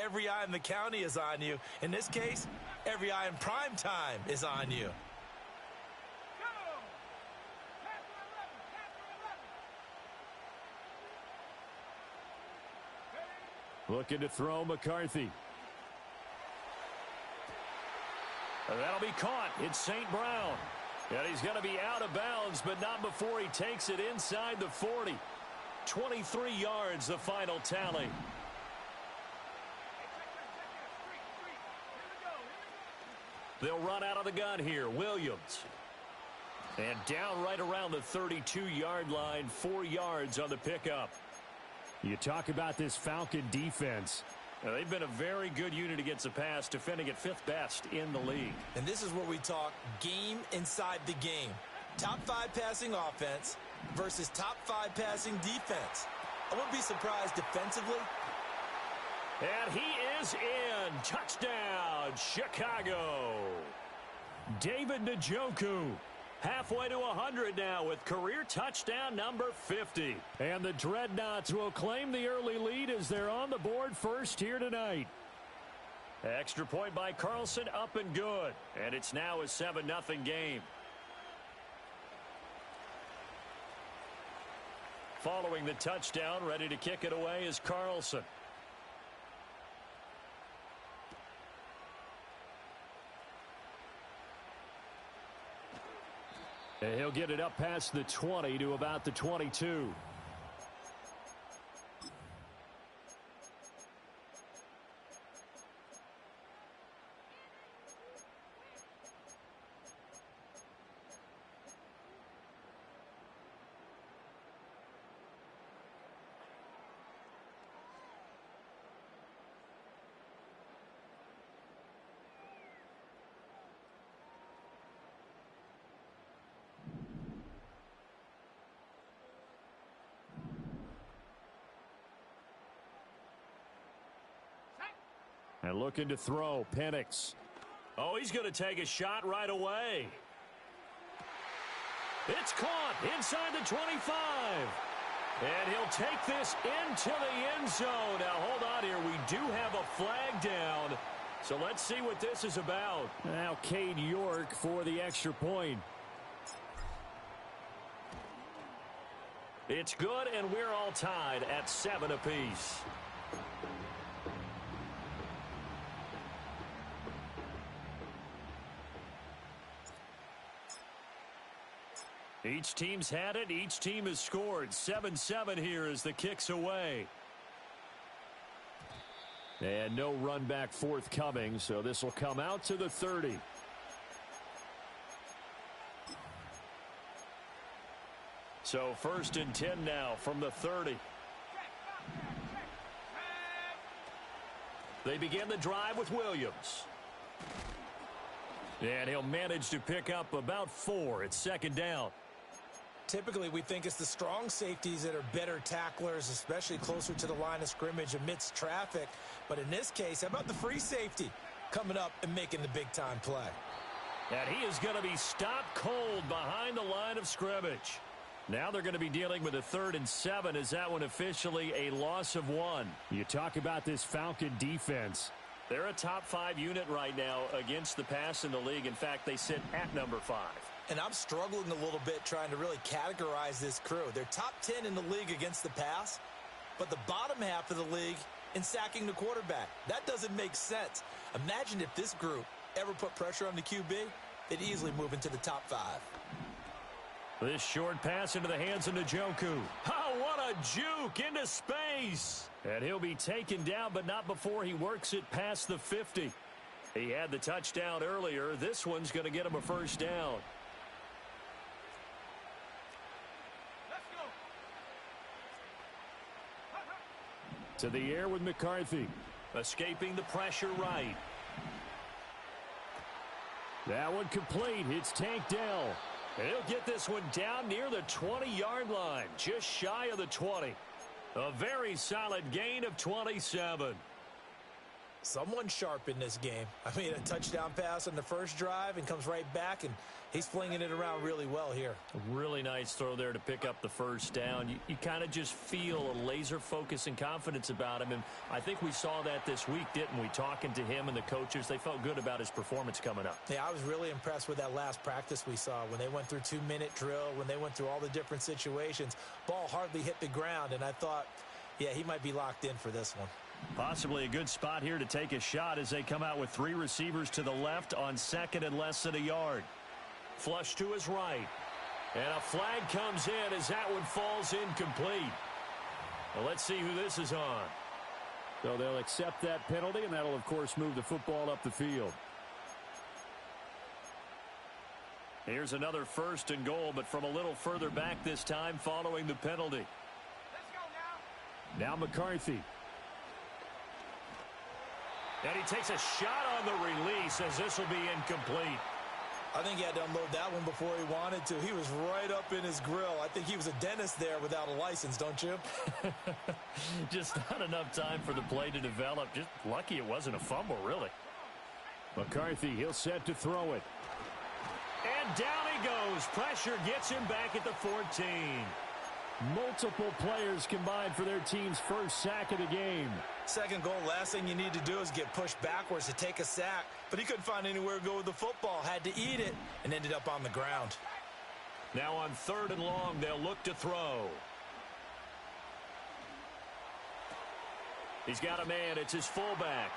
every eye in the county is on you. In this case, every eye in prime time is on you. Looking to throw McCarthy. That'll be caught. It's St. Brown. And he's going to be out of bounds, but not before he takes it inside the 40. 23 yards, the final tally. They'll run out of the gun here. Williams. And down right around the 32-yard line, 4 yards on the pickup. You talk about this Falcon defense. Now, they've been a very good unit against the pass, defending at 5th best in the league. And this is where we talk game inside the game. Top 5 passing offense versus top 5 passing defense. I wouldn't be surprised defensively. And he is in. Touchdown, Chicago. David Njoku. Halfway to 100 now with career touchdown number 50. And the Dreadnoughts will claim the early lead as they're on the board first here tonight. Extra point by Carlson, up and good. And it's now a 7-0 game. Following the touchdown, ready to kick it away is Carlson. And he'll get it up past the 20 to about the 22. And looking to throw, Penix. Oh, he's going to take a shot right away. It's caught inside the 25. And he'll take this into the end zone. Now, hold on here. We do have a flag down. So let's see what this is about. Now, Cade York for the extra point. It's good, and we're all tied at 7 apiece. Each team's had it. Each team has scored. 7-7 here as the kick's away. And no run back forthcoming, so this will come out to the 30. So 1st and 10 now from the 30. They begin the drive with Williams. And he'll manage to pick up about 4. It's 2nd down. Typically, we think it's the strong safeties that are better tacklers, especially closer to the line of scrimmage amidst traffic. But in this case, how about the free safety coming up and making the big-time play? And he is going to be stopped cold behind the line of scrimmage. Now they're going to be dealing with a 3rd and 7 as that one officially a loss of 1. You talk about this Falcon defense. They're a top 5 unit right now against the pass in the league. In fact, they sit at number 5. And I'm struggling a little bit trying to really categorize this crew. They're top 10 in the league against the pass, but the bottom half of the league in sacking the quarterback. That doesn't make sense. Imagine if this group ever put pressure on the QB, they'd easily move into the top 5. This short pass into the hands of Njoku. Oh, what a juke into space. And he'll be taken down, but not before he works it past the 50. He had the touchdown earlier. This one's going to get him a 1st down. To the air with McCarthy. Escaping the pressure right. That one complete. It's Tank Dell. And he'll get this one down near the 20-yard line. Just shy of the 20. A very solid gain of 27. Someone sharp in this game. I mean, a touchdown pass on the first drive and comes right back, and he's flinging it around really well here. A really nice throw there to pick up the first down. You kind of just feel a laser focus and confidence about him, and I think we saw that this week, didn't we? Talking to him and the coaches, they felt good about his performance coming up. Yeah, I was really impressed with that last practice we saw when they went through 2-minute drill, when they went through all the different situations. Ball hardly hit the ground, and I thought, yeah, he might be locked in for this one. Possibly a good spot here to take a shot as they come out with 3 receivers to the left on second and less than a yard. Flush to his right. And a flag comes in as that one falls incomplete. Well, let's see who this is on. So they'll accept that penalty, and that'll, of course, move the football up the field. Here's another 1st and goal, but from a little further back this time following the penalty. Let's go Now McCarthy. And he takes a shot on the release as this will be incomplete. I think he had to unload that one before he wanted to. He was right up in his grill. I think he was a dentist there without a license, don't you? Just not enough time for the play to develop. Just lucky it wasn't a fumble, really. McCarthy, he'll set to throw it. And down he goes. Pressure gets him back at the 14. Multiple players combined for their team's first sack of the game. Second goal, last thing you need to do is get pushed backwards to take a sack. But he couldn't find anywhere to go with the football. Had to eat it and ended up on the ground. Now on 3rd and long, they'll look to throw. He's got a man. It's his fullback.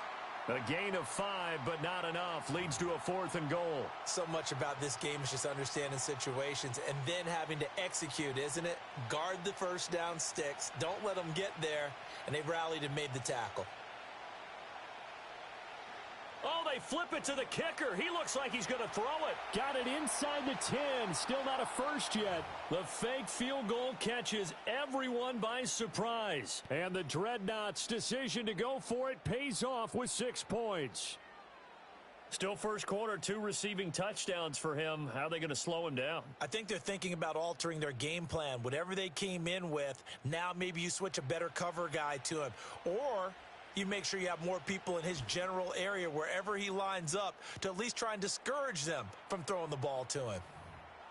A gain of 5, but not enough. Leads to a 4th and goal. So much about this game is just understanding situations and then having to execute, isn't it? Guard the first down sticks. Don't let them get there. And they rallied and made the tackle. Oh, they flip it to the kicker. He looks like he's going to throw it. Got it inside the 10. Still not a first yet. The fake field goal catches everyone by surprise. And the Dreadnoughts' decision to go for it pays off with 6 points. Still first quarter, 2 receiving touchdowns for him. How are they going to slow him down? I think they're thinking about altering their game plan. Whatever they came in with, now maybe you switch a better cover guy to him. Or you make sure you have more people in his general area wherever he lines up to at least try and discourage them from throwing the ball to him.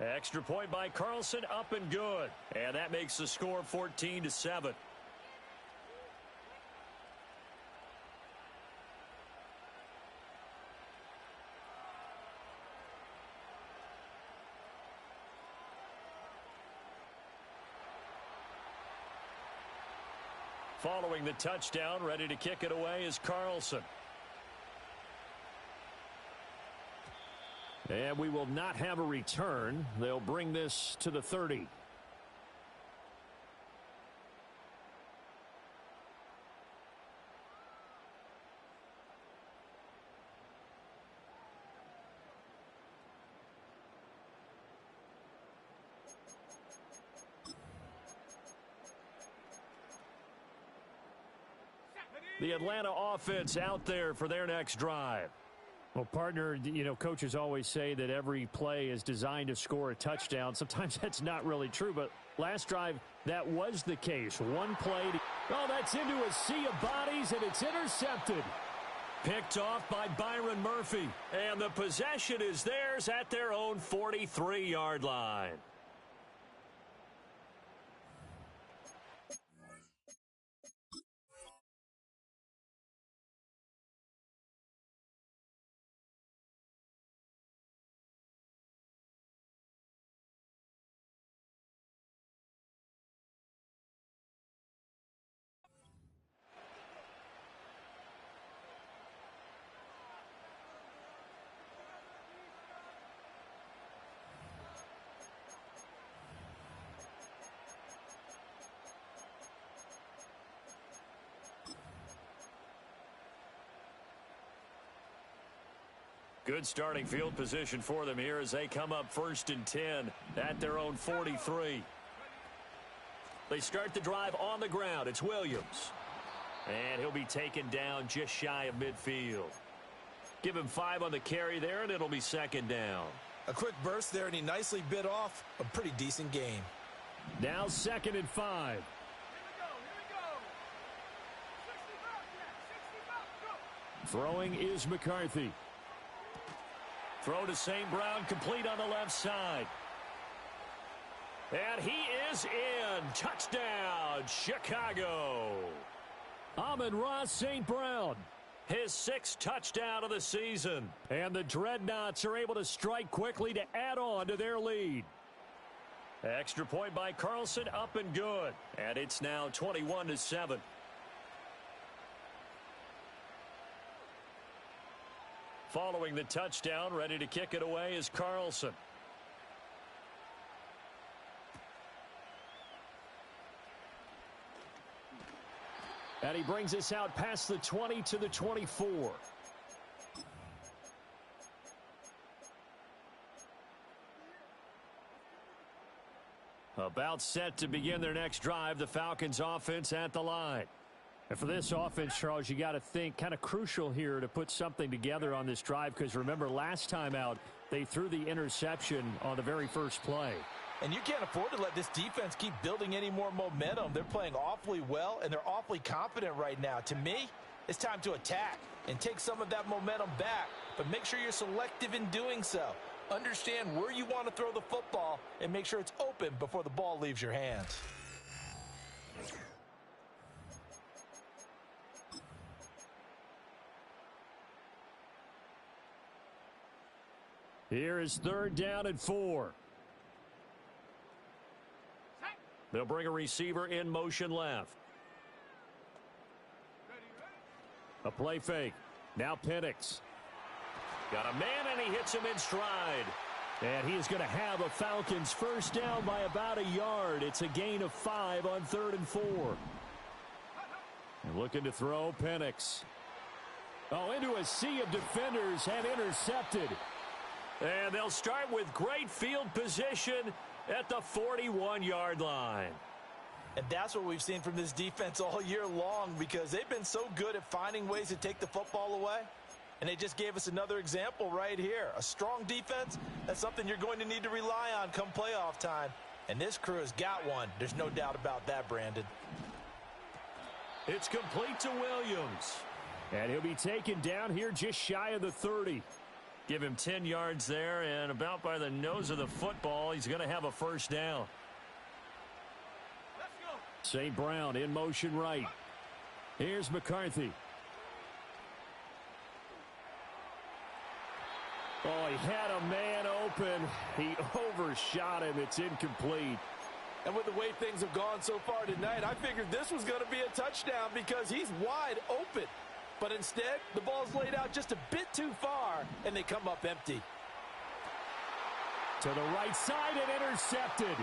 Extra point by Carlson, up and good. And that makes the score 14-7. Following the touchdown, ready to kick it away is Carlson. And we will not have a return. They'll bring this to the 30. The Atlanta offense out there for their next drive. Well, partner, you know, coaches always say that every play is designed to score a touchdown. Sometimes that's not really true, but last drive, that was the case. One play. Oh, that's into a sea of bodies, and it's intercepted. Picked off by Byron Murphy. And the possession is theirs at their own 43-yard line. Good starting field position for them here as they come up 1st and 10 at their own 43. They start the drive on the ground. It's Williams. And he'll be taken down just shy of midfield. Give him 5 on the carry there, and it'll be 2nd down. A quick burst there, and he nicely bit off a pretty decent gain. Now 2nd and 5. Throwing is McCarthy. Throw to St. Brown, complete on the left side. And he is in. Touchdown, Chicago. Amon-Ra St. Brown. His 6th touchdown of the season. And the Dreadnoughts are able to strike quickly to add on to their lead. Extra point by Carlson, up and good. And it's now 21-7. Following the touchdown, ready to kick it away is Carlson. And he brings us out past the 20 to the 24. About set to begin their next drive, the Falcons offense at the line. And for this offense, Charles, you got to think kind of crucial here to put something together on this drive, because remember last time out they threw the interception on the very first play. And you can't afford to let this defense keep building any more momentum. They're playing awfully well, and they're awfully confident right now. To me, it's time to attack and take some of that momentum back, but make sure you're selective in doing so. Understand where you want to throw the football and make sure it's open before the ball leaves your hands. Here is 3rd down and 4. They'll bring a receiver in motion left. A play fake. Now Penix. Got a man, and he hits him in stride. And he is going to have a Falcons first down by about a yard. It's a gain of 5 on 3rd and 4. And looking to throw, Penix. Oh, into a sea of defenders and intercepted. And they'll start with great field position at the 41-yard line. And that's what we've seen from this defense all year long, because they've been so good at finding ways to take the football away. And they just gave us another example right here. A strong defense, that's something you're going to need to rely on come playoff time. And this crew has got one. There's no doubt about that, Brandon. It's complete to Williams. And he'll be taken down here just shy of the 30. Give him 10 yards there, and about by the nose of the football, he's going to have a first down. St. Brown in motion right. Here's McCarthy. Oh, he had a man open. He overshot him. It's incomplete. And with the way things have gone so far tonight, I figured this was going to be a touchdown because he's wide open. But instead, the ball's laid out just a bit too far, and they come up empty. To the right side and intercepted.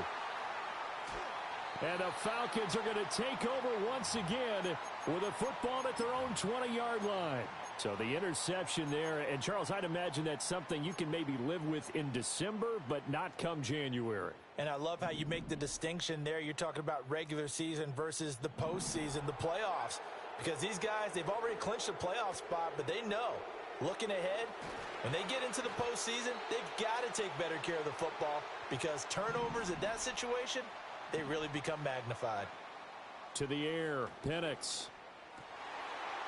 And the Falcons are going to take over once again with a football at their own 20-yard line. So the interception there, and Charles, I'd imagine that's something you can maybe live with in December, but not come January. And I love how you make the distinction there. You're talking about regular season versus the postseason, the playoffs. Because these guys, they've already clinched a playoff spot, but they know, looking ahead, when they get into the postseason, they've got to take better care of the football, because turnovers in that situation, they really become magnified. To the air, Penix.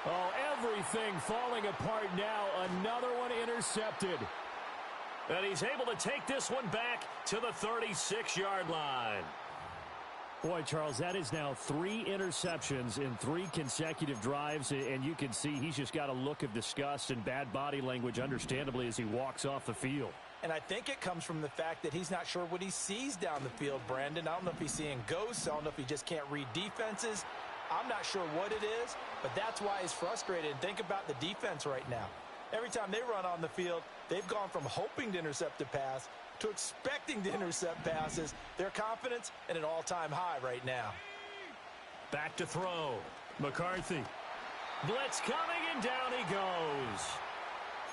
Oh, everything falling apart now. Another one intercepted. And he's able to take this one back to the 36-yard line. Boy, Charles, that is now 3 interceptions in 3 consecutive drives, and you can see he's just got a look of disgust and bad body language, understandably, as he walks off the field. And I think it comes from the fact that he's not sure what he sees down the field, Brandon. I don't know if he's seeing ghosts. I don't know if he just can't read defenses. I'm not sure what it is, but that's why he's frustrated. And think about the defense right now. Every time they run on the field, they've gone from hoping to intercept a pass to expecting to intercept passes. Their confidence at an all-time high right now. Back to throw. McCarthy. Blitz coming, and down he goes.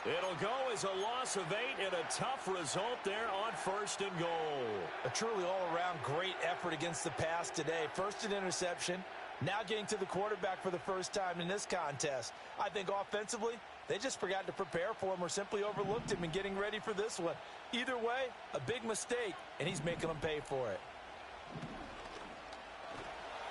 It'll go as a loss of 8 and a tough result there on 1st and goal. A truly all-around great effort against the pass today. First an interception, now getting to the quarterback for the first time in this contest. I think offensively, they just forgot to prepare for him or simply overlooked him in getting ready for this one. Either way, a big mistake, and he's making them pay for it.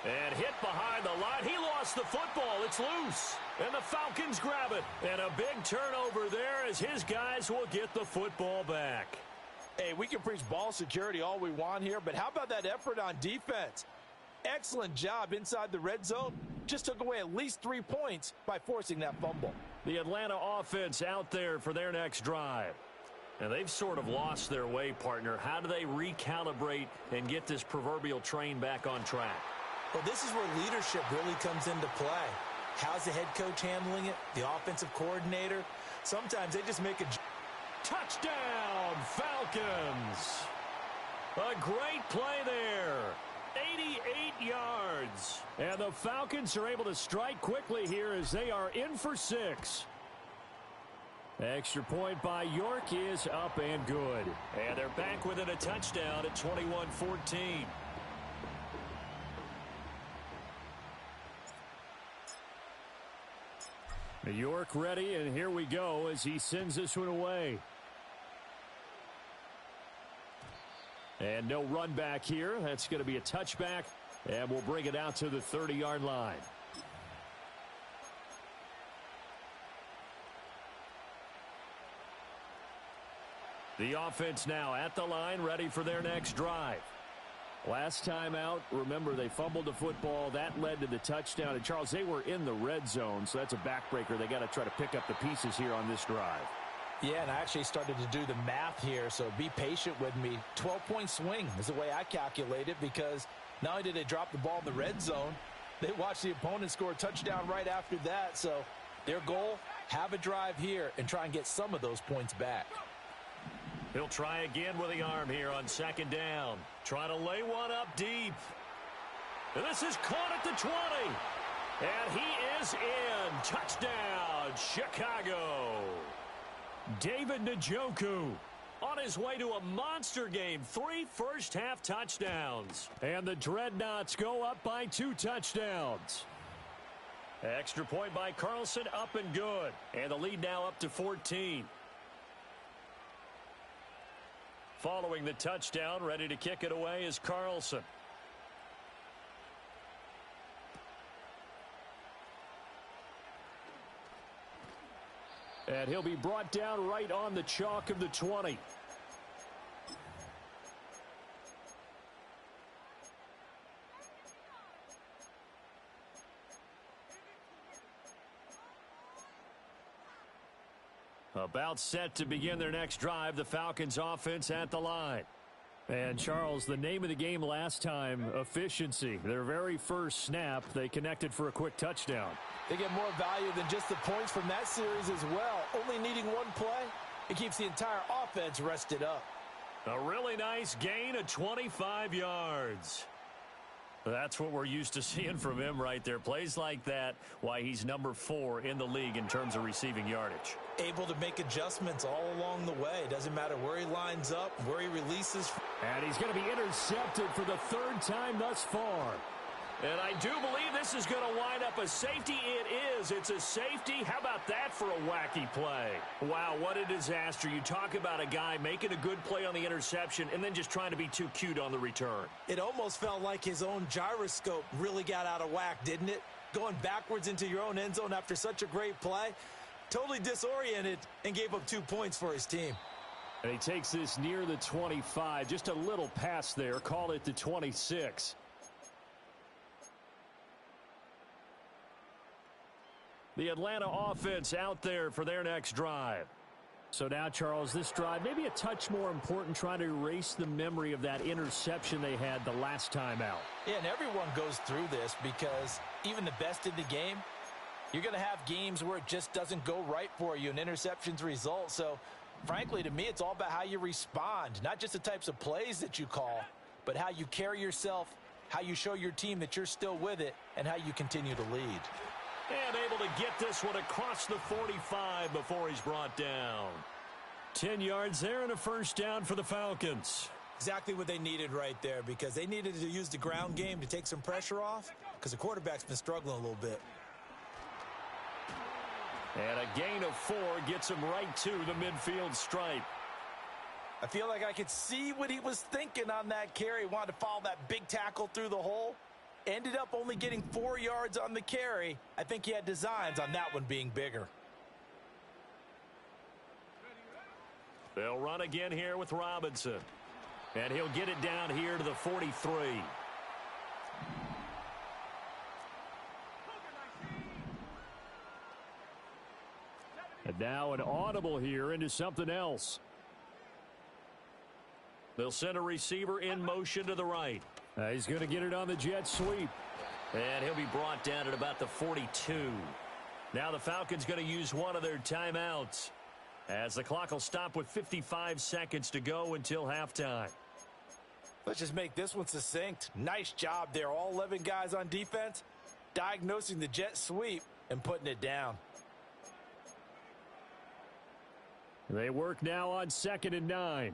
And hit behind the line. He lost the football. It's loose. And the Falcons grab it. And a big turnover there as his guys will get the football back. Hey, we can preach ball security all we want here, but how about that effort on defense? Excellent job inside the red zone. Just took away at least 3 points by forcing that fumble. The Atlanta offense out there for their next drive. And they've sort of lost their way, partner. How do they recalibrate and get this proverbial train back on track? Well, this is where leadership really comes into play. How's the head coach handling it? The offensive coordinator? Sometimes they just make a touchdown, Falcons. A great play there. 88 yards. And the Falcons are able to strike quickly here as they are in for 6. Extra point by York is up and good. And they're back within a touchdown at 21-14. York ready, and here we go as he sends this one away. And no run back here. That's going to be a touchback, and we'll bring it out to the 30-yard line. The offense now at the line, ready for their next drive. Last time out, remember, they fumbled the football. That led to the touchdown. And, Charles, they were in the red zone, so that's a backbreaker. They got to try to pick up the pieces here on this drive. Yeah, and I actually started to do the math here, so be patient with me. 12-point swing is the way I calculate it, because not only did they drop the ball in the red zone, they watched the opponent score a touchdown right after that. So their goal, have a drive here and try and get some of those points back. He'll try again with the arm here on second down. Trying to lay one up deep. And this is caught at the 20. And he is in. Touchdown, Chicago. David Njoku on his way to a monster game. 3 first-half touchdowns. And the Dreadnoughts go up by 2 touchdowns. Extra point by Carlson, up and good. And the lead now up to 14. Following the touchdown, ready to kick it away is Carlson. And he'll be brought down right on the chalk of the 20. About set to begin their next drive, the Falcons offense at the line. And, Charles, the name of the game last time, efficiency. Their very first snap, they connected for a quick touchdown. They get more value than just the points from that series as well. Only needing one play, it keeps the entire offense rested up. A really nice gain of 25 yards. That's what we're used to seeing from him right there. Plays like that, why he's number 4 in the league in terms of receiving yardage. Able to make adjustments all along the way. Doesn't matter where he lines up, where he releases. And he's going to be intercepted for the 3rd time thus far. And I do believe this is going to wind up a safety. It is. It's a safety. How about that for a wacky play? Wow, what a disaster. You talk about a guy making a good play on the interception and then just trying to be too cute on the return. It almost felt like his own gyroscope really got out of whack, didn't it? Going backwards into your own end zone after such a great play. Totally disoriented and gave up 2 points for his team. And he takes this near the 25. Just a little pass there. Call it the 26. The Atlanta offense out there for their next drive. So now, Charles, this drive maybe a touch more important, trying to erase the memory of that interception they had the last time out. Yeah, and everyone goes through this because even the best in the game, you're going to have games where it just doesn't go right for you and interceptions result. So, frankly, to me, it's all about how you respond, not just the types of plays that you call, but how you carry yourself, how you show your team that you're still with it, and how you continue to lead. And able to get this one across the 45 before he's brought down. 10 yards there and a first down for the Falcons. Exactly what they needed right there, because they needed to use the ground game to take some pressure off, because the quarterback's been struggling a little bit. And a gain of 4 gets him right to the midfield stripe. I feel like I could see what he was thinking on that carry. He wanted to follow that big tackle through the hole. Ended up only getting 4 yards on the carry. I think he had designs on that one being bigger. They'll run again here with Robinson. And he'll get it down here to the 43. And now an audible here into something else. They'll send a receiver in motion to the right. He's going to get it on the jet sweep. And he'll be brought down at about the 42. Now the Falcons going to use one of their timeouts, as the clock will stop with 55 seconds to go until halftime. Let's just make this one succinct. Nice job there. All 11 guys on defense, diagnosing the jet sweep and putting it down. They work now on 2nd and 9.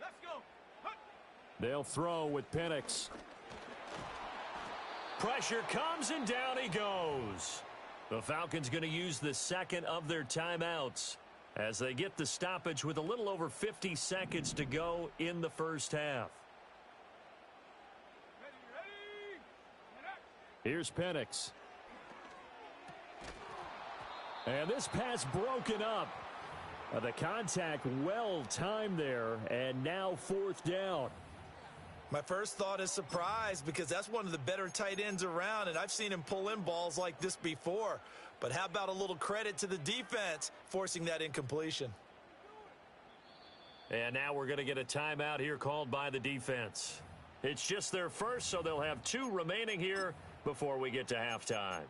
Let's go. They'll throw with Penix. Pressure comes and down he goes. The Falcons going to use the second of their timeouts as they get the stoppage with a little over 50 seconds to go in the first half. Here's Penix. And this pass broken up. The contact well timed there, and now 4th down. My first thought is surprise, because that's one of the better tight ends around, and I've seen him pull in balls like this before. But how about a little credit to the defense forcing that incompletion? And now we're going to get a timeout here called by the defense. It's just their first, so they'll have 2 remaining here before we get to halftime.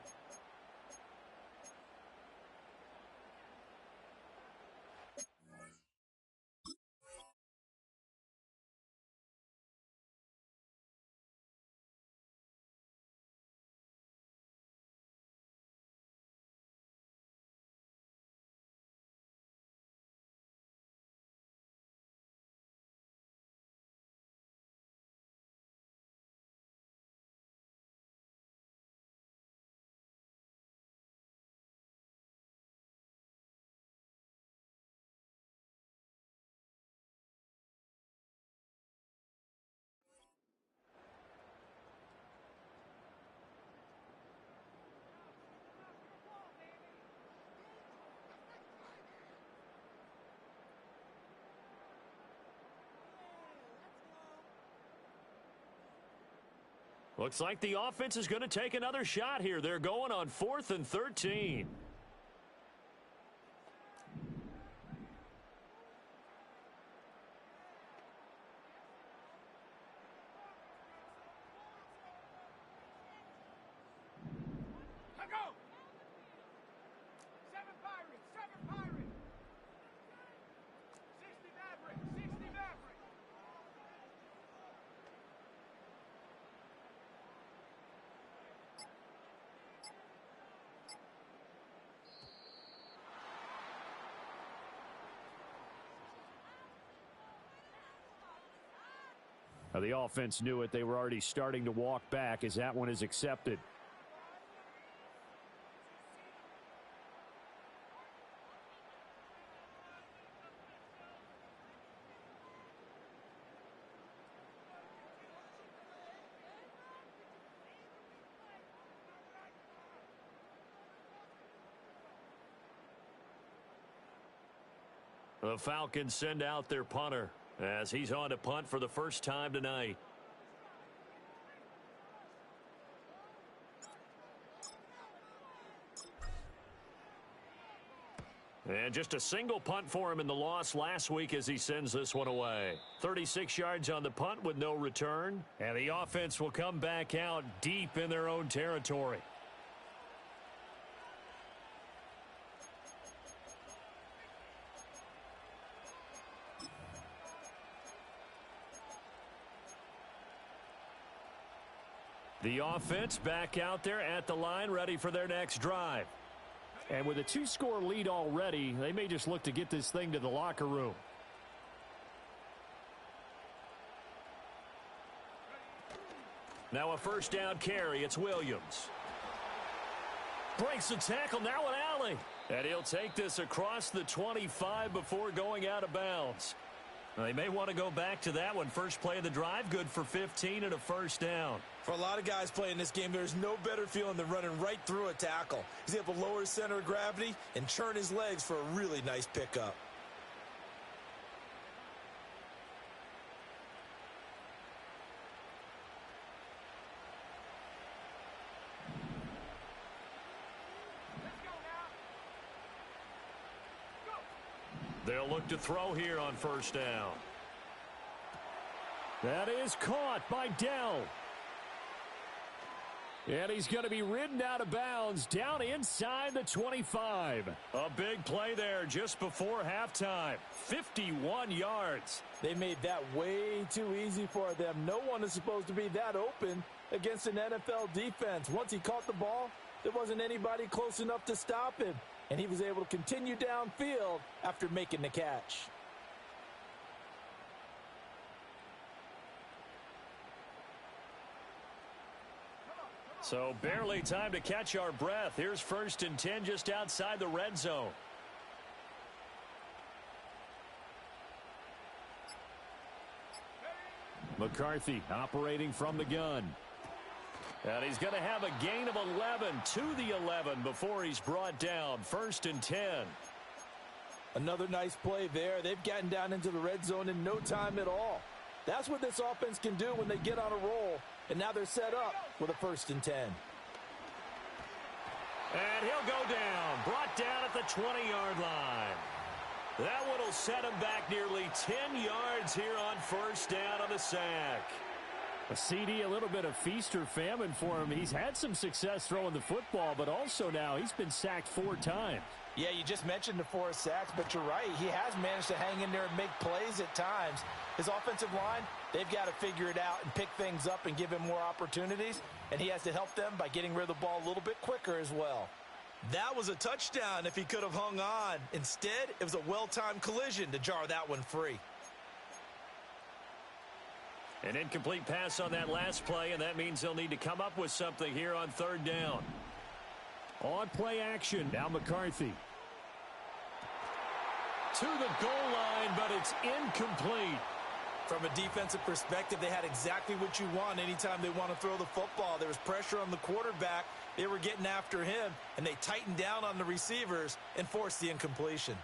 Looks like the offense is going to take another shot here. They're going on 4th and 13. Let go. 7 Pirates. 7 Pirates. 60 Mavericks. 60 Mavericks. The offense knew it. They were already starting to walk back as that one is accepted. The Falcons send out their punter as he's on to punt for the first time tonight. And just a single punt for him in the loss last week as he sends this one away. 36 yards on the punt with no return. And the offense will come back out deep in their own territory. The offense back out there at the line, ready for their next drive. And with a 2-score lead already, they may just look to get this thing to the locker room. Now a first down carry. It's Williams. Breaks the tackle. Now an alley. And he'll take this across the 25 before going out of bounds. They may want to go back to that one. First play of the drive, good for 15 and a first down. For a lot of guys playing this game, there's no better feeling than running right through a tackle. He's able to lower his center of gravity and churn his legs for a really nice pickup. They'll look to throw here on first down. That is caught by Dell. And he's going to be ridden out of bounds down inside the 25. A big play there just before halftime. 51 yards. They made that way too easy for them. No one is supposed to be that open against an NFL defense. Once he caught the ball, there wasn't anybody close enough to stop him. And he was able to continue downfield after making the catch. So barely time to catch our breath. Here's 1st and 10 just outside the red zone. McCarthy operating from the gun. And he's going to have a gain of 11 to the 11 before he's brought down. 1st and 10. Another nice play there. They've gotten down into the red zone in no time at all. That's what this offense can do when they get on a roll. And now they're set up with a 1st and 10. And he'll go down. Brought down at the 20-yard line. That one will set him back nearly 10 yards here on first down on the sack. A CD, a little bit of feast or famine for him. He's had some success throwing the football, but also now he's been sacked 4 times. Yeah, you just mentioned the 4 sacks, but you're right. He has managed to hang in there and make plays at times. His offensive line, they've got to figure it out and pick things up and give him more opportunities, and he has to help them by getting rid of the ball a little bit quicker as well. That was a touchdown if he could have hung on. Instead, it was a well-timed collision to jar that one free. An incomplete pass on that last play, and that means they'll need to come up with something here on 3rd down. On play action, now McCarthy. To the goal line, but it's incomplete. From a defensive perspective, they had exactly what you want anytime they want to throw the football. There was pressure on the quarterback. They were getting after him, and they tightened down on the receivers and forced the incompletion.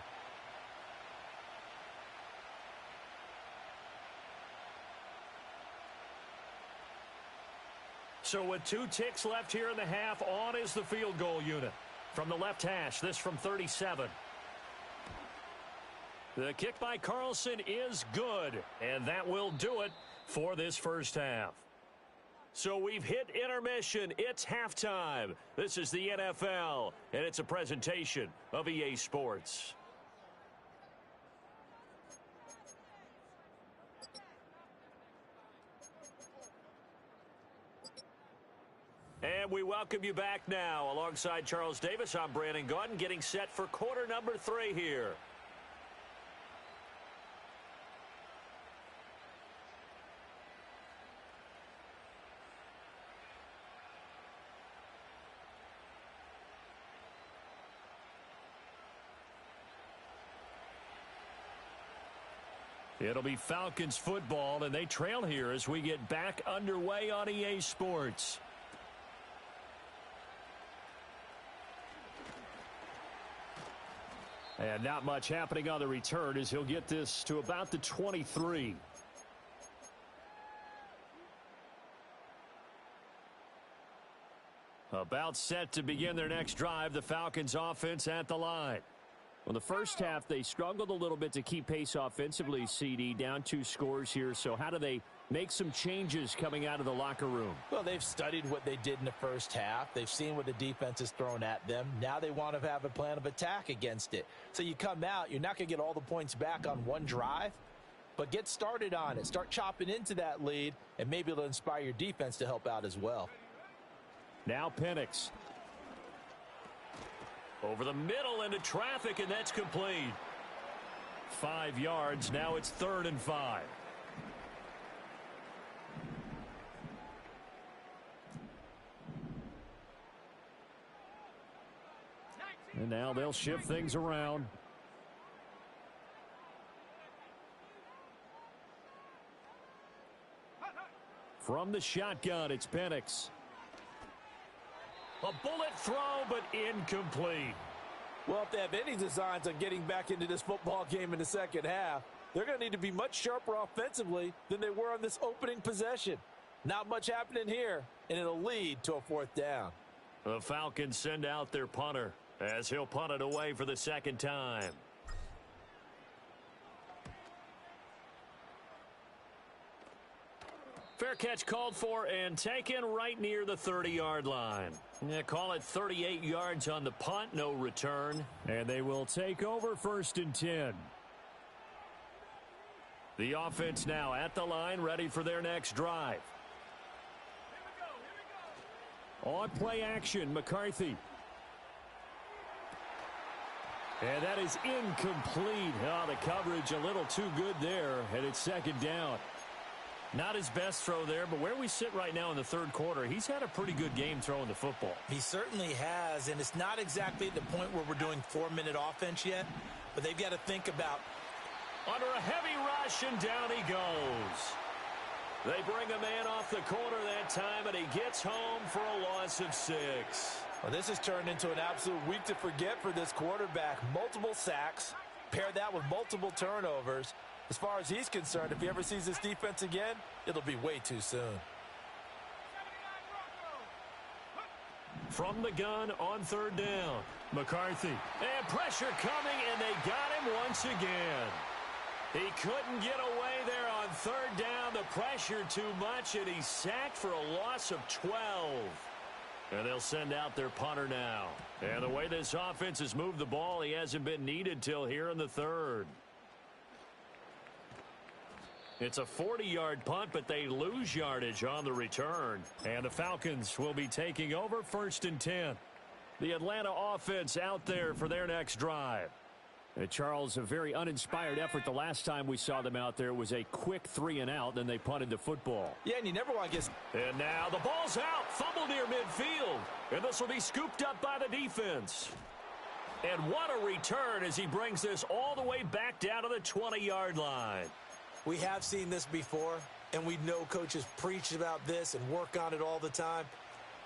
So with 2 ticks left here in the half, on is the field goal unit. From the left hash, this from 37. The kick by Carlson is good, and that will do it for this first half. So we've hit intermission. It's halftime. This is the NFL, and it's a presentation of EA Sports. And we welcome you back now. Alongside Charles Davis, I'm Brandon Gaudin, getting set for quarter number 3 here. It'll be Falcons football, and they trail here as we get back underway on EA Sports. And not much happening on the return as he'll get this to about the 23. About set to begin their next drive, the Falcons offense at the line. Well, the first half, they struggled a little bit to keep pace offensively, CD, down 2 scores here. So how do they make some changes coming out of the locker room? Well, they've studied what they did in the first half. They've seen what the defense has thrown at them. Now they want to have a plan of attack against it. So you come out, you're not going to get all the points back on one drive, but get started on it. Start chopping into that lead, and maybe it'll inspire your defense to help out as well. Now Penix. Over the middle into traffic, and that's complete. 5 yards. Now it's 3rd and 5. And now they'll shift things around. From the shotgun, it's Penix. A bullet throw, but incomplete. Well, if they have any designs on getting back into this football game in the second half, they're going to need to be much sharper offensively than they were on this opening possession. Not much happening here, and it'll lead to a fourth down. The Falcons send out their punter as he'll punt it away for the second time. Fair catch called for and taken right near the 30-yard line. Yeah, call it 38 yards on the punt, no return. And they will take over 1st and 10. The offense now at the line, ready for their next drive. On play action, McCarthy. And that is incomplete. Oh, the coverage a little too good there, and it's second down. Not his best throw there, but where we sit right now in the third quarter, he's had a pretty good game throwing the football. He certainly has, and it's not exactly at the point where we're doing 4-minute offense yet, but they've got to think about. Under a heavy rush, and down he goes. They bring a man off the corner that time, and he gets home for a loss of 6. Well, this has turned into an absolute week to forget for this quarterback. Multiple sacks, pair that with multiple turnovers. As far as he's concerned, if he ever sees this defense again, it'll be way too soon. From the gun on 3rd down, McCarthy. And pressure coming, and they got him once again. He couldn't get away there on 3rd down. The pressure too much, and he's sacked for a loss of 12. And they'll send out their punter now. And the way this offense has moved the ball, he hasn't been needed till here in the 3rd. It's a 40-yard punt, but they lose yardage on the return. And the Falcons will be taking over 1st and 10. The Atlanta offense out there for their next drive. Charles, a very uninspired effort. The last time we saw them out there was a quick 3-and-out, then they punted the football. Yeah, and you never want to get. And now the ball's out, fumbled near midfield. And this will be scooped up by the defense. And what a return as he brings this all the way back down to the 20-yard line. We have seen this before, and we know coaches preach about this and work on it all the time.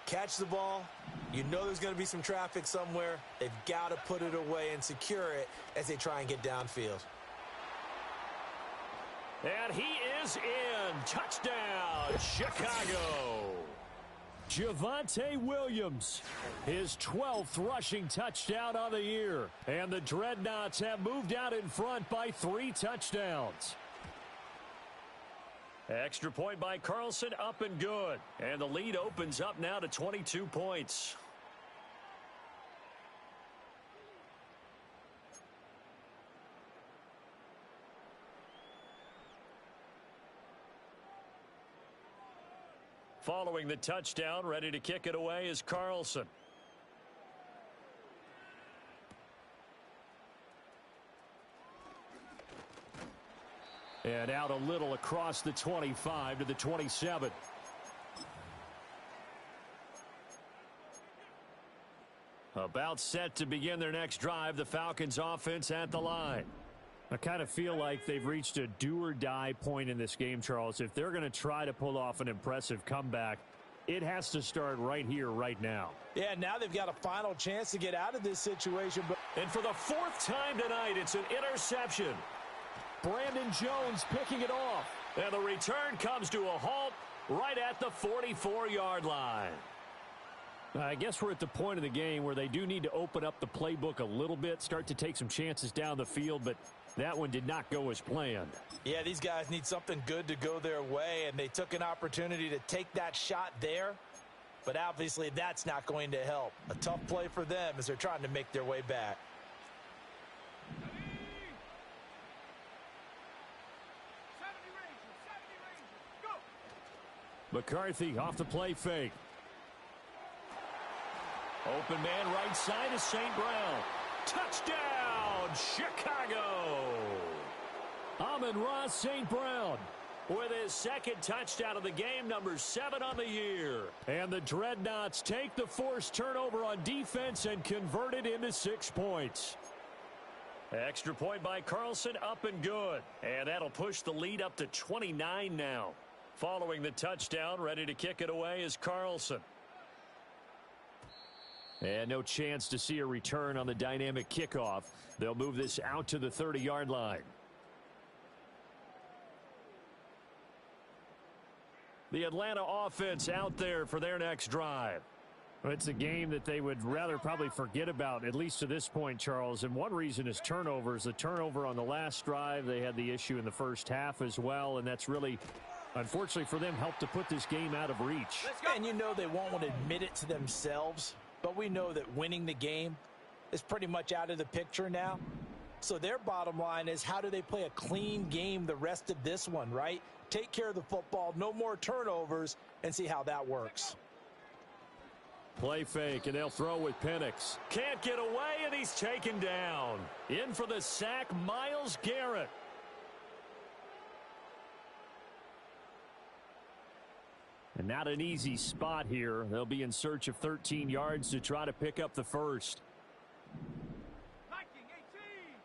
Catch the ball. You know there's going to be some traffic somewhere. They've got to put it away and secure it as they try and get downfield. And he is in. Touchdown, Chicago. Javonte Williams, his 12th rushing touchdown on the year. And the Dreadnoughts have moved out in front by 3 touchdowns. Extra point by Carlson, up and good. And the lead opens up now to 22 points. Following the touchdown, ready to kick it away is Carlson. And out a little across the 25 to the 27. About set to begin their next drive, the Falcons offense at the line. I kind of feel like they've reached a do-or-die point in this game, Charles. If they're going to try to pull off an impressive comeback, it has to start right here, right now. Yeah, now they've got a final chance to get out of this situation. And for the 4th time tonight, it's an interception. Brandon Jones picking it off. And the return comes to a halt right at the 44-yard line. I guess we're at the point of the game where they do need to open up the playbook a little bit, start to take some chances down the field, but that one did not go as planned. Yeah, these guys need something good to go their way, and they took an opportunity to take that shot there, but obviously that's not going to help. A tough play for them as they're trying to make their way back. McCarthy off the play fake. Open man right side is St. Brown. Touchdown, Chicago. Amon-Ra St. Brown with his 2nd touchdown of the game, number 7 on the year. And the Dreadnoughts take the forced turnover on defense and convert it into 6 points. Extra point by Carlson, up and good. And that'll push the lead up to 29 now. Following the touchdown, ready to kick it away is Carlson. And no chance to see a return on the dynamic kickoff. They'll move this out to the 30-yard line. The Atlanta offense out there for their next drive. It's a game that they would rather probably forget about, at least to this point, Charles. And one reason is turnovers. The turnover on the last drive, they had the issue in the first half as well. And that's really, unfortunately for them, helped to put this game out of reach. And you know they won't want to admit it to themselves, but we know that winning the game is pretty much out of the picture now. So their bottom line is, how do they play a clean game the rest of this one, right? Take care of the football, no more turnovers, and see how that works. Play fake, and they'll throw with Penix. Can't get away, and he's taken down. In for the sack, Myles Garrett. And not an easy spot here. They'll be in search of 13 yards to try to pick up the first. Viking 18.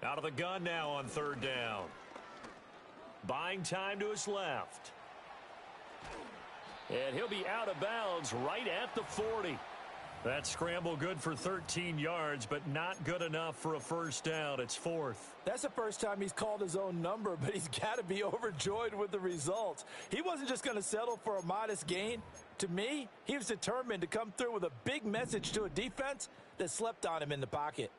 Out of the gun now on third down. Buying time to his left. And he'll be out of bounds right at the 40. That scramble good for 13 yards, but not good enough for a first down. It's fourth. That's the first time he's called his own number, but he's got to be overjoyed with the results. He wasn't just going to settle for a modest gain. To me, he was determined to come through with a big message to a defense that slept on him in the pocket.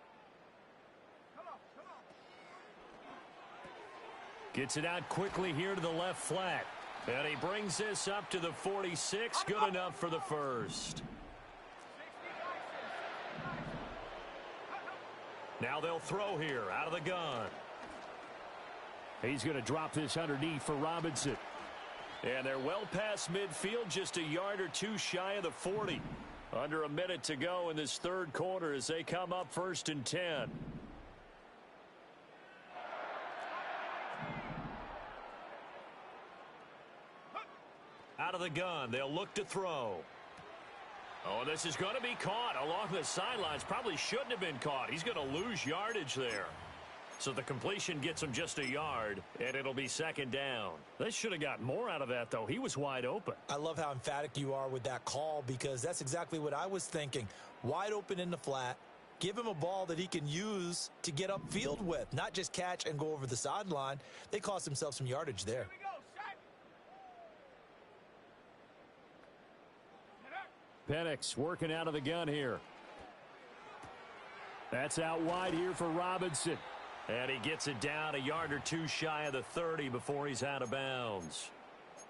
Gets it out quickly here to the left flat. And he brings this up to the 46. Good enough for the first. Now they'll throw here out of the gun. He's going to drop this underneath for Robinson. And they're well past midfield, just a yard or two shy of the 40. Under a minute to go in this third quarter as they come up 1st and 10. Out of the gun, they'll look to throw. Oh, this is going to be caught along the sidelines. Probably shouldn't have been caught. He's going to lose yardage there. So the completion gets him just a yard, and it'll be 2nd down. They should have got more out of that, though. He was wide open. I love how emphatic you are with that call, because that's exactly what I was thinking. Wide open in the flat. Give him a ball that he can use to get upfield with, not just catch and go over the sideline. They cost themselves some yardage there. Penix working out of the gun here. That's out wide here for Robinson. And he gets it down a yard or two shy of the 30 before he's out of bounds.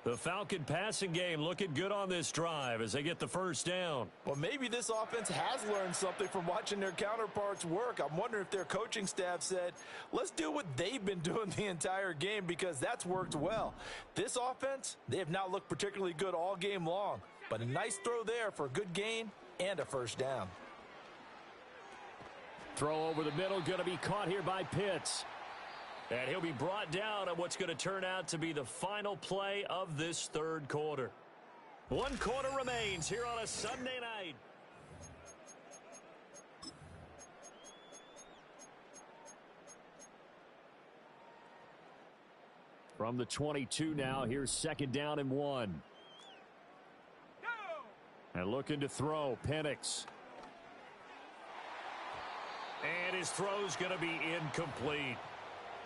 The Falcon passing game looking good on this drive as they get the first down. Well, maybe this offense has learned something from watching their counterparts work. I'm wondering if their coaching staff said, let's do what they've been doing the entire game, because that's worked well. This offense, they have not looked particularly good all game long. But a nice throw there for a good gain and a first down. Throw over the middle, going to be caught here by Pitts. And he'll be brought down on what's going to turn out to be the final play of this third quarter. 1 quarter remains here on a Sunday night. From the 22 now, here's 2nd down and 1. And looking to throw, Penix. And his throw's going to be incomplete.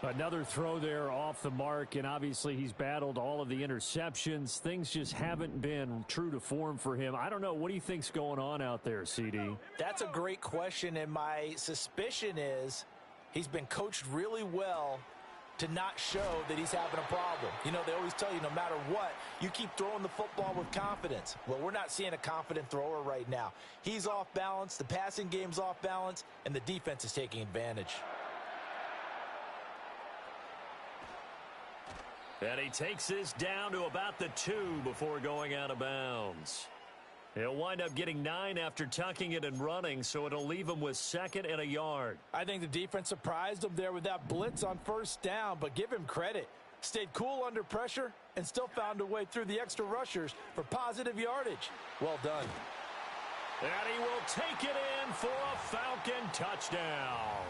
Another throw there off the mark, and obviously he's battled all of the interceptions. Things just haven't been true to form for him. I don't know. What do you think's going on out there, CD? That's a great question, and my suspicion is he's been coached really well to not show that he's having a problem. You know, they always tell you no matter what, you keep throwing the football with confidence. Well, we're not seeing a confident thrower right now. He's off balance, the passing game's off balance, and the defense is taking advantage. And he takes this down to about the 2 before going out of bounds. He'll wind up getting 9 after tucking it and running, so it'll leave him with 2nd and a yard. I think the defense surprised him there with that blitz on first down, but give him credit. Stayed cool under pressure and still found a way through the extra rushers for positive yardage. Well done. And he will take it in for a Falcon touchdown.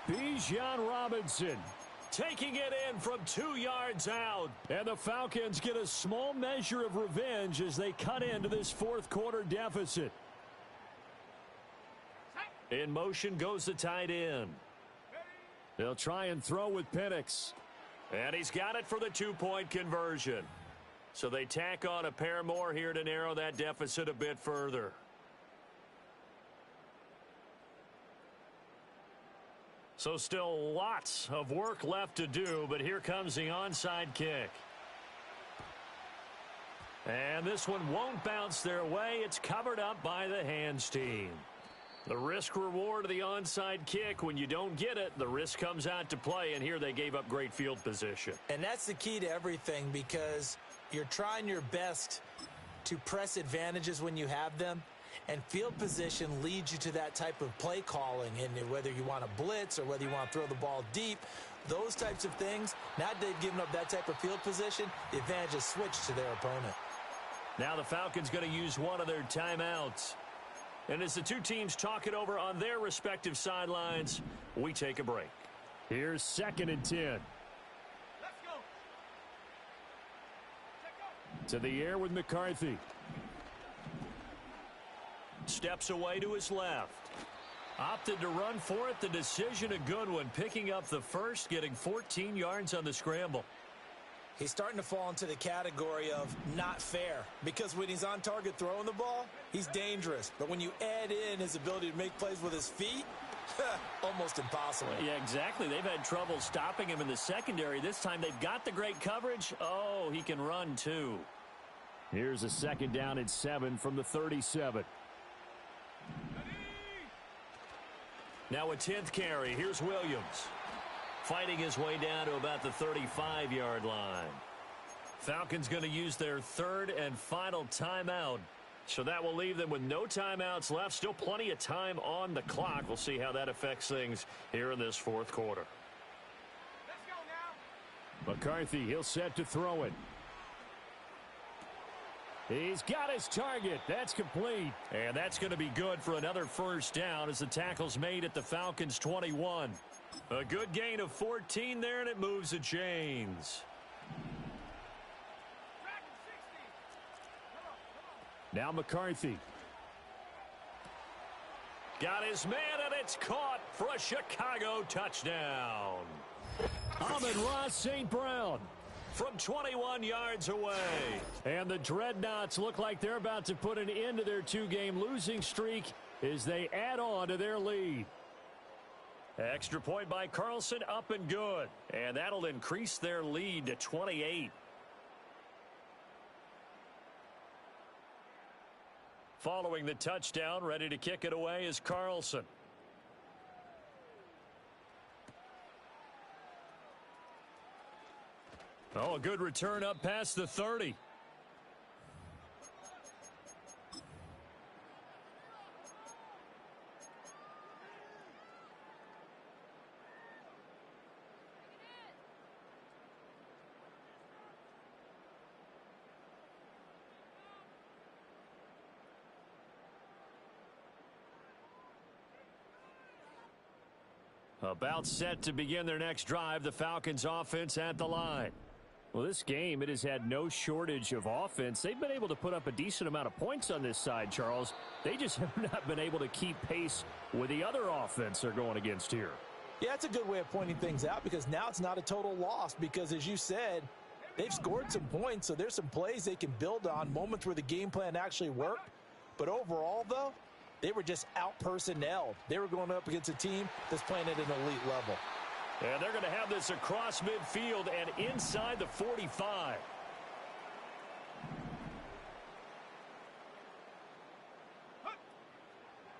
Bijan Robinson taking it in from 2 yards out. And the Falcons get a small measure of revenge as they cut into this fourth quarter deficit. In motion goes the tight end. They'll try and throw with Penix. And he's got it for the 2-point conversion. So they tack on a pair more here to narrow that deficit a bit further. So still lots of work left to do, but here comes the onside kick. And this one won't bounce their way. It's covered up by the hands team. The risk-reward of the onside kick, when you don't get it, the risk comes out to play, and here they gave up great field position. And that's the key to everything, because you're trying your best to press advantages when you have them, and field position leads you to that type of play calling, and whether you want to blitz or whether you want to throw the ball deep, those types of things, now that they've given up that type of field position, the advantage is switched to their opponent. Now the Falcons going to use one of their timeouts. And as the two teams talk it over on their respective sidelines, we take a break. Here's 2nd and 10. Let's go. To the air with McCarthy. Steps away to his left. Opted to run for it. The decision a good one. Picking up the first, getting 14 yards on the scramble. He's starting to fall into the category of not fair, because when he's on target throwing the ball, he's dangerous. But when you add in his ability to make plays with his feet, almost impossible. Yeah, exactly. They've had trouble stopping him in the secondary. This time they've got the great coverage. Oh, he can run too. Here's a 2nd down and 7 from the 37. Now a 10th carry. Here's Williams. Fighting his way down to about the 35-yard line. Falcons going to use their 3rd and final timeout. So that will leave them with no timeouts left. Still plenty of time on the clock. We'll see how that affects things here in this fourth quarter. Let's go now. McCarthy, he'll set to throw it. He's got his target. That's complete. And that's going to be good for another first down as the tackle's made at the Falcons' 21. A good gain of 14 there, and it moves the chains. Now McCarthy. Got his man, and it's caught for a Chicago touchdown. Amon-Ra St. Brown. From 21 yards away. And the Dreadnoughts look like they're about to put an end to their 2-game losing streak as they add on to their lead. Extra point by Carlson, up and good. And that'll increase their lead to 28. Following the touchdown, ready to kick it away is Carlson. Oh, a good return up past the 30. About set to begin their next drive, the Falcons offense at the line. Well, this game, it has had no shortage of offense. They've been able to put up a decent amount of points on this side, Charles. They just have not been able to keep pace with the other offense they're going against here. Yeah, it's a good way of pointing things out, because now it's not a total loss, because as you said, they've scored some points, so there's some plays they can build on, moments where the game plan actually worked. But overall, though, they were just out-personnelled. They were going up against a team that's playing at an elite level. And they're going to have this across midfield and inside the 45.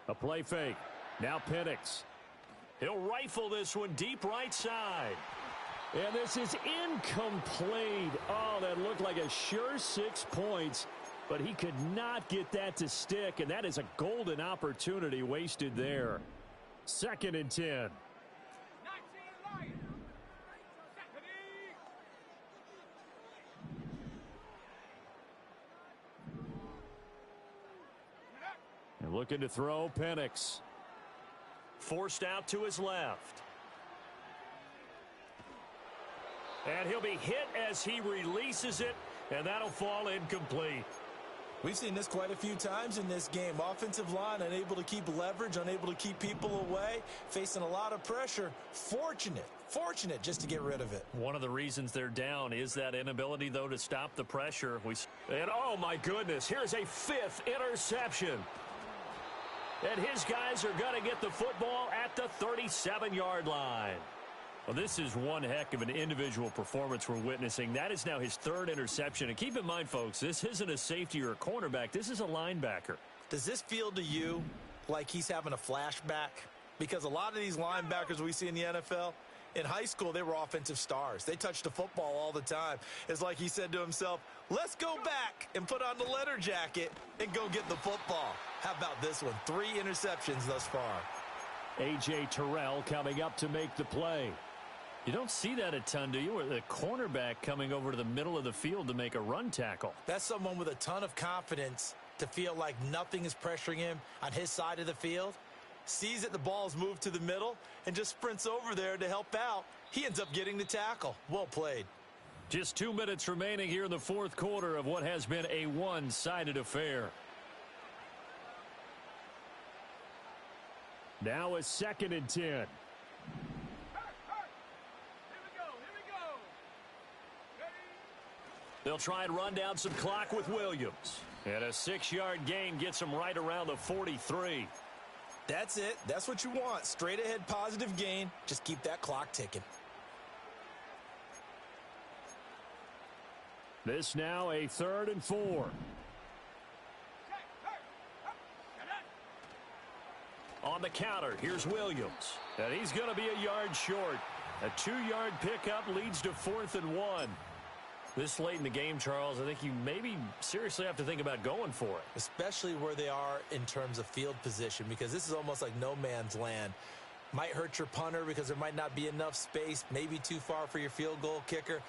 A play fake. Now Penix. He'll rifle this one deep right side. And this is incomplete. Oh, that looked like a sure 6 points. But he could not get that to stick, and that is a golden opportunity wasted there. 2nd and 10. Looking to throw, Penix. Forced out to his left. And he'll be hit as he releases it, and that'll fall incomplete. We've seen this quite a few times in this game. Offensive line unable to keep leverage, unable to keep people away, facing a lot of pressure. Fortunate just to get rid of it. One of the reasons they're down is that inability, though, to stop the pressure. And, oh, my goodness, here's a 5th interception. And his guys are going to get the football at the 37-yard line. Well, this is one heck of an individual performance we're witnessing. That is now his 3rd interception. And keep in mind, folks, this isn't a safety or a cornerback. This is a linebacker. Does this feel to you like he's having a flashback? Because a lot of these linebackers we see in the NFL, in high school, they were offensive stars. They touched the football all the time. It's like he said to himself, let's go back and put on the leather jacket and go get the football. How about this one? 3 interceptions thus far. A.J. Terrell coming up to make the play. You don't see that a ton, do you? Or the cornerback coming over to the middle of the field to make a run tackle. That's someone with a ton of confidence to feel like nothing is pressuring him on his side of the field. Sees that the ball's moved to the middle and just sprints over there to help out. He ends up getting the tackle. Well played. Just 2 minutes remaining here in the 4th quarter of what has been a one-sided affair. Now a 2nd and 10. They'll try and run down some clock with Williams. And a 6-yard gain gets him right around the 43. That's it. That's what you want. Straight ahead positive gain. Just keep that clock ticking. This now a 3rd and 4. On the counter, here's Williams. And he's going to be a yard short. A 2-yard pickup leads to 4th and 1. This late in the game, Charles, I think you maybe seriously have to think about going for it. Especially where they are in terms of field position, because this is almost like no man's land. Might hurt your punter because there might not be enough space, maybe too far for your field goal kicker.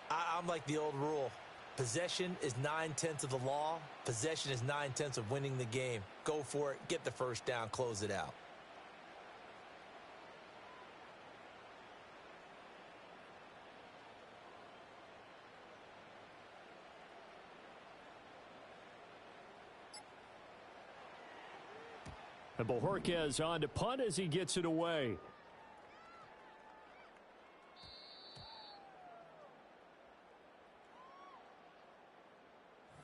I'm like the old rule. Possession is 9/10 of the law. Possession is 9/10 of winning the game. Go for it. Get the first down. Close it out. And Bojorquez on to punt as he gets it away.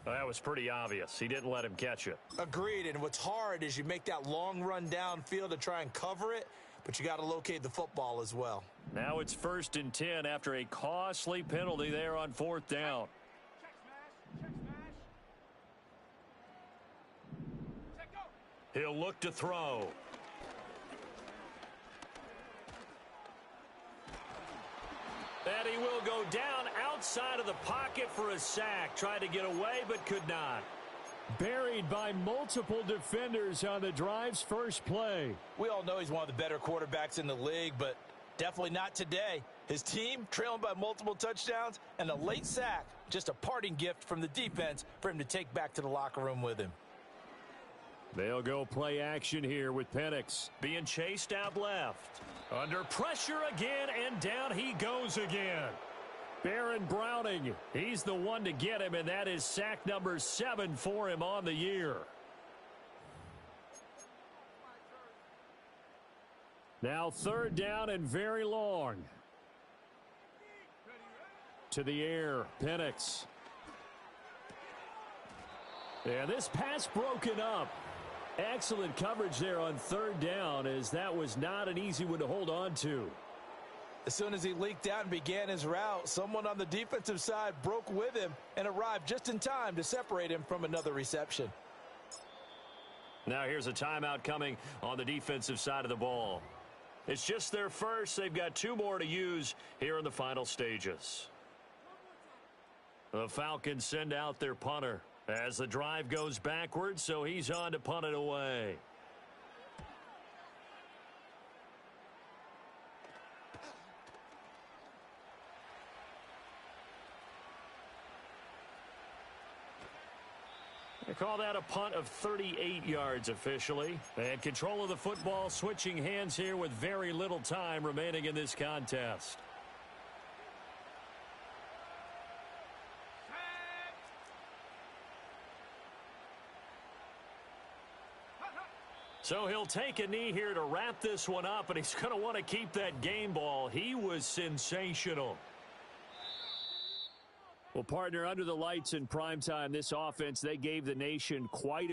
That was pretty obvious. He didn't let him catch it. Agreed, and what's hard is you make that long run downfield to try and cover it, but you got to locate the football as well. Now it's 1st and 10 after a costly penalty there on 4th down. He'll look to throw. And he will go down outside of the pocket for a sack. Tried to get away, but could not. Buried by multiple defenders on the drive's first play. We all know he's one of the better quarterbacks in the league, but definitely not today. His team trailing by multiple touchdowns and a late sack. Just a parting gift from the defense for him to take back to the locker room with him. They'll go play action here with Penix. Being chased out left. Under pressure again, and down he goes again. Baron Browning, he's the one to get him, and that is sack number 7 for him on the year. Now 3rd down and very long. To the air, Penix. And this pass broken up. Excellent coverage there on 3rd down, as that was not an easy one to hold on to. As soon as he leaked out and began his route, someone on the defensive side broke with him and arrived just in time to separate him from another reception. Now here's a timeout coming on the defensive side of the ball. It's just their first. They've got 2 more to use here in the final stages. The Falcons send out their punter as the drive goes backwards, so he's on to punt it away. They call that a punt of 38 yards officially. And control of the football switching hands here with very little time remaining in this contest. So he'll take a knee here to wrap this one up, and he's going to want to keep that game ball. He was sensational. Well, partner, under the lights in primetime, this offense, they gave the nation quite a